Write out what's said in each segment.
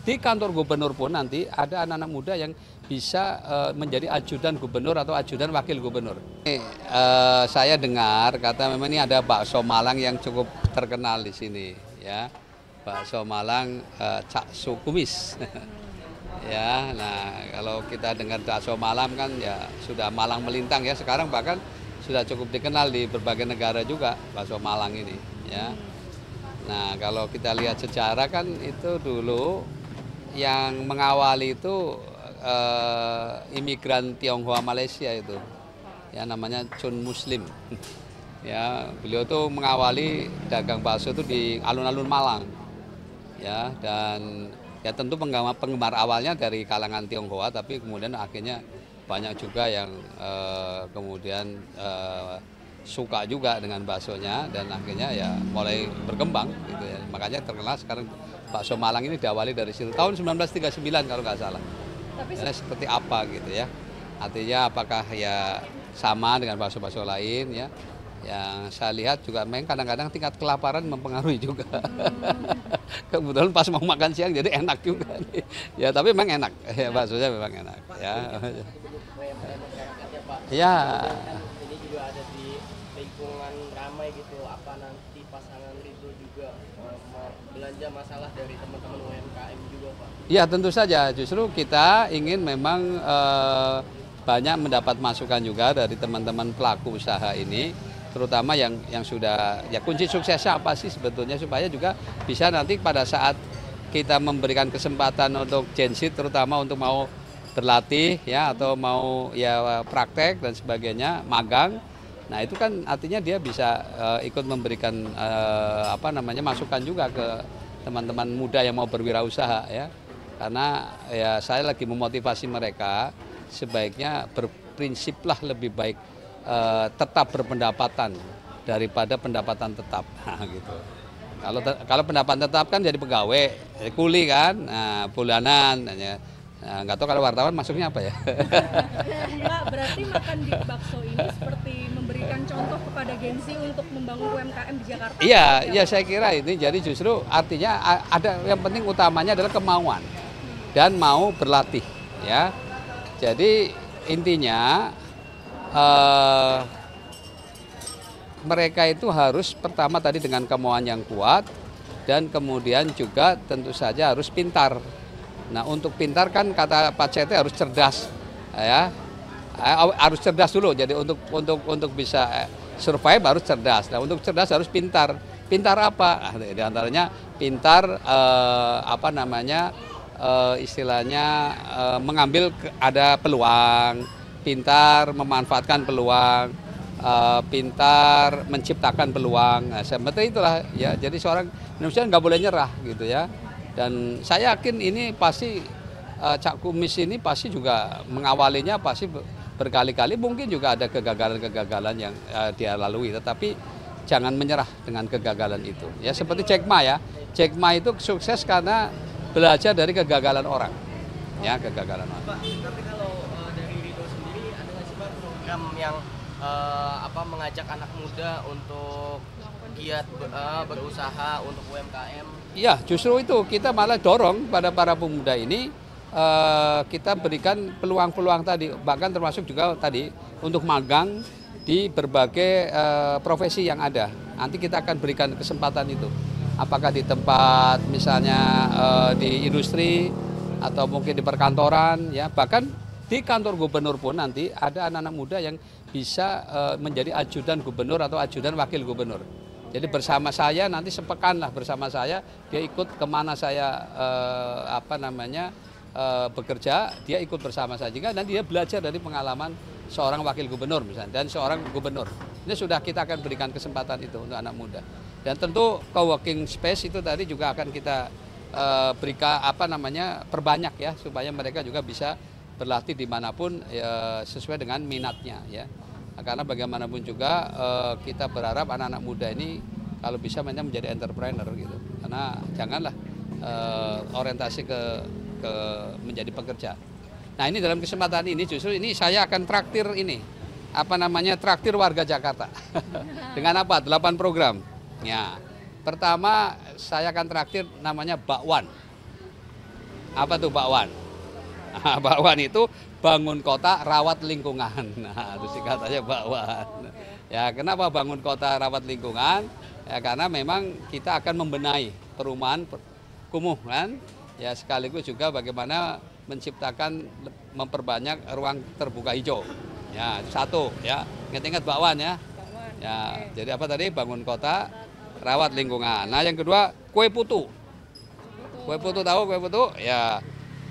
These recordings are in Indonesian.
di kantor gubernur pun nanti ada anak-anak muda yang bisa menjadi ajudan gubernur atau ajudan wakil gubernur. Saya dengar kata memang ini ada bakso Malang yang cukup terkenal di sini, ya, bakso Malang Caksu Kumis. Ya, nah kalau kita dengar bakso Malang kan ya sudah Malang melintang ya, sekarang bahkan sudah cukup dikenal di berbagai negara juga bakso Malang ini, ya. Nah kalau kita lihat sejarah kan itu dulu yang mengawali itu imigran Tionghoa Malaysia itu, ya, namanya Chun Muslim. Ya, beliau tuh mengawali dagang bakso itu di alun-alun Malang, ya, dan ya tentu penggemar awalnya dari kalangan Tionghoa, tapi kemudian akhirnya banyak juga yang kemudian suka juga dengan baksonya dan akhirnya ya mulai berkembang gitu ya. Makanya terkenal sekarang bakso Malang ini diawali dari situ tahun 1939 kalau nggak salah. Tapi ya, seperti apa gitu ya. Artinya apakah ya sama dengan bakso-bakso lain ya. Yang saya lihat juga memang kadang-kadang tingkat kelaparan mempengaruhi juga. Kebetulan pas mau makan siang jadi enak juga nih. Ya tapi memang enak, ya baksonya memang enak. Ya. Ya. Ini juga ada di lingkungan ramai gitu. Apa nanti pasangan Ridho juga mau belanja masalah dari teman-teman UMKM juga, Pak? Ya tentu saja. Justru kita ingin memang banyak mendapat masukan juga dari teman-teman pelaku usaha ini, terutama yang sudah ya kunci suksesnya apa sih sebetulnya supaya juga bisa nanti pada saat kita memberikan kesempatan untuk Gen Z terutama untuk mau berlatih ya atau mau ya praktek dan sebagainya magang. Nah itu kan artinya dia bisa ikut memberikan masukan juga ke teman-teman muda yang mau berwirausaha ya. Karena ya saya lagi memotivasi mereka sebaiknya berprinsiplah lebih baik tetap berpendapatan daripada pendapatan tetap, nah, gitu. Kalau pendapatan tetap kan jadi pegawai, jadi kuli kan, nah, bulanan. Nah, nggak tahu kalau wartawan masuknya apa ya. Pak, berarti makan di bakso ini seperti memberikan contoh kepada Gen Z untuk membangun UMKM di Jakarta. Iya, saya kira ini jadi justru artinya ada yang penting utamanya adalah kemauan dan mau berlatih, ya. Jadi intinya mereka itu harus pertama tadi dengan kemauan yang kuat dan kemudian juga tentu saja harus pintar. Nah untuk pintar kan kata Pak Cete harus cerdas, ya, harus cerdas dulu. Jadi untuk bisa survive harus cerdas. Nah untuk cerdas harus pintar. Pintar apa? Nah, di antaranya pintar istilahnya mengambil ada peluang, pintar memanfaatkan peluang, pintar menciptakan peluang. Nah, seperti itulah ya. Jadi seorang Indonesia nggak boleh nyerah gitu ya. Dan saya yakin ini pasti Cak Kumis ini pasti juga mengawalinya pasti berkali-kali mungkin juga ada kegagalan-kegagalan yang dia lalui, tetapi jangan menyerah dengan kegagalan itu. Ya seperti Jack Ma ya. Jack Ma itu sukses karena belajar dari kegagalan orang. Ya, kegagalan orang. Pak, tapi kalau dari Ridho sendiri ada nggak sih Pak program yang mengajak anak muda untuk giat berusaha untuk UMKM? Iya, justru itu kita malah dorong pada para pemuda ini kita berikan peluang-peluang tadi, bahkan termasuk juga tadi untuk magang di berbagai profesi yang ada. Nanti kita akan berikan kesempatan itu. Apakah di tempat misalnya di industri atau mungkin di perkantoran ya, bahkan di kantor gubernur pun nanti ada anak-anak muda yang bisa menjadi ajudan gubernur atau ajudan wakil gubernur. Jadi bersama saya nanti sepekan lah bersama saya, dia ikut kemana saya bekerja, dia ikut bersama saya juga nanti dia belajar dari pengalaman seorang wakil gubernur misalnya dan seorang gubernur. Ini sudah kita akan berikan kesempatan itu untuk anak muda. Dan tentu co-working space itu tadi juga akan kita berikan perbanyak ya supaya mereka juga bisa berlatih dimanapun ya, sesuai dengan minatnya ya. Karena bagaimanapun juga kita berharap anak-anak muda ini kalau bisa menjadi entrepreneur gitu. Karena janganlah orientasi ke menjadi pekerja. Nah ini dalam kesempatan ini justru ini saya akan traktir ini traktir warga Jakarta dengan apa? 8 program. Ya, pertama saya akan traktir namanya bakwan. Apa tuh bakwan? Nah, bakwan itu bangun kota, rawat lingkungan. Nah, itu singkatannya bakwan. Ya, kenapa bangun kota, rawat lingkungan? Ya, karena memang kita akan membenahi perumahan kumuh kan. Ya, sekaligus juga bagaimana menciptakan, memperbanyak ruang terbuka hijau. Ya, itu satu ya. Ingat-ingat bakwan ya. Ya, jadi apa tadi? Bangun kota, rawat lingkungan. Nah, yang kedua kue putu. Kue putu tahu kue putu? Ya.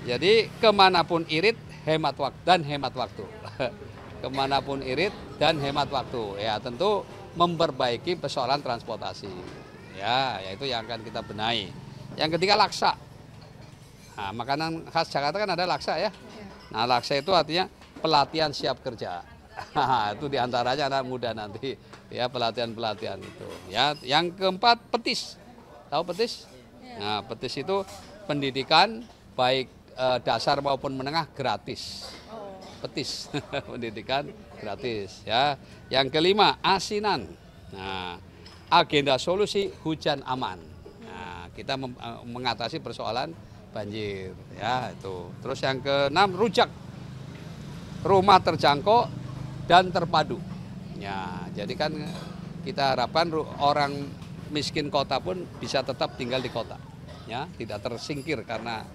Jadi kemanapun irit hemat waktu dan hemat waktu. Kemanapun irit dan hemat waktu. Ya tentu memperbaiki persoalan transportasi. Ya itu yang akan kita benahi. Yang ketiga laksa. Nah, makanan khas Jakarta kan ada laksa ya. Nah laksa itu artinya pelatihan siap kerja. Itu diantaranya anak muda nanti. Ya pelatihan-pelatihan itu. Ya yang keempat petis. Tahu petis? Nah petis itu pendidikan baik dasar maupun menengah gratis. Petis pendidikan gratis ya. Yang kelima asinan. Nah, agenda solusi hujan aman. Nah, kita mengatasi persoalan banjir ya itu. Terus yang keenam rujak. Rumah terjangkau dan terpadu. Ya, jadi kan kita harapkan orang miskin kota pun bisa tetap tinggal di kota. Ya, tidak tersingkir karena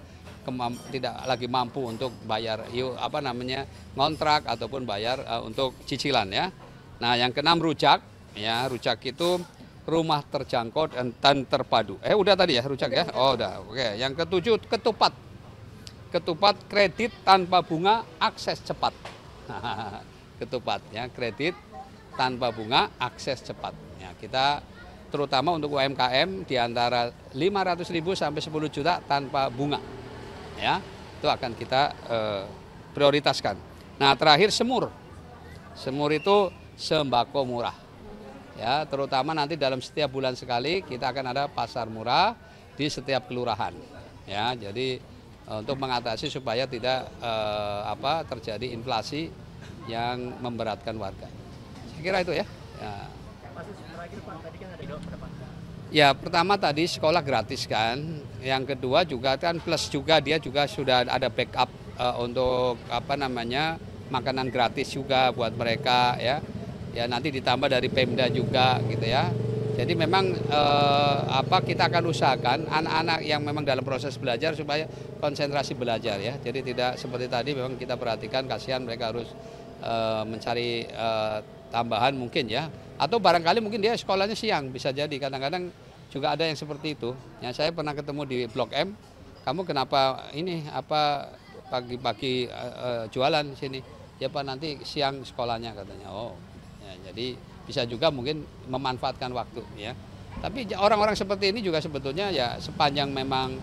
tidak lagi mampu untuk bayar ngontrak ataupun bayar untuk cicilan ya. Nah, yang keenam rujak ya, rujak itu rumah terjangkau dan terpadu. Udah tadi ya rujak ya. Oh, udah. Oke, yang ketujuh ketupat. Ketupat kredit tanpa bunga, akses cepat. Ketupat ya, kredit tanpa bunga, akses cepat. Ya, kita terutama untuk UMKM di antara 500.000 sampai 10 juta tanpa bunga. Ya, itu akan kita prioritaskan. Nah, terakhir semur. Semur itu sembako murah. Ya, terutama nanti dalam setiap bulan sekali kita akan ada pasar murah di setiap kelurahan. Ya, jadi untuk mengatasi supaya tidak terjadi inflasi yang memberatkan warga. Saya kira itu ya. Ya pertama tadi sekolah gratis kan, yang kedua juga kan plus juga dia juga sudah ada backup untuk makanan gratis juga buat mereka ya. Ya nanti ditambah dari Pemda juga gitu ya. Jadi memang kita akan usahakan anak-anak yang memang dalam proses belajar supaya konsentrasi belajar ya. Jadi tidak seperti tadi memang kita perhatikan kasihan mereka harus mencari tambahan mungkin ya. Atau barangkali mungkin dia sekolahnya siang, bisa jadi kadang-kadang juga ada yang seperti itu. Ya, saya pernah ketemu di Blok M, kamu kenapa pagi-pagi jualan sini? Ya Pak nanti siang sekolahnya katanya. Oh, ya, jadi bisa juga mungkin memanfaatkan waktu ya. Tapi orang-orang seperti ini juga sebetulnya ya sepanjang memang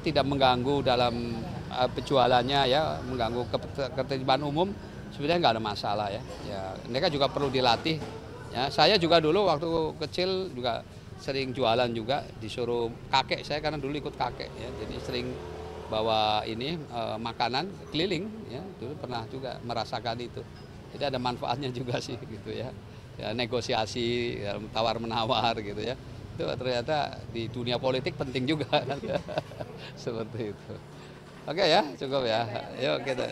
tidak mengganggu dalam penjualannya ya, mengganggu ketertiban umum. Sebenarnya nggak ada masalah ya. Ya, mereka juga perlu dilatih. Ya, saya juga dulu waktu kecil juga sering jualan juga, disuruh kakek saya karena dulu ikut kakek ya. Jadi sering bawa makanan keliling ya. Dulu pernah juga merasakan itu. Jadi ada manfaatnya juga sih gitu ya. Ya negosiasi, ya, tawar menawar gitu ya. Itu ternyata di dunia politik penting juga kan. Seperti itu. Oke ya, cukup ya. Yuk kita.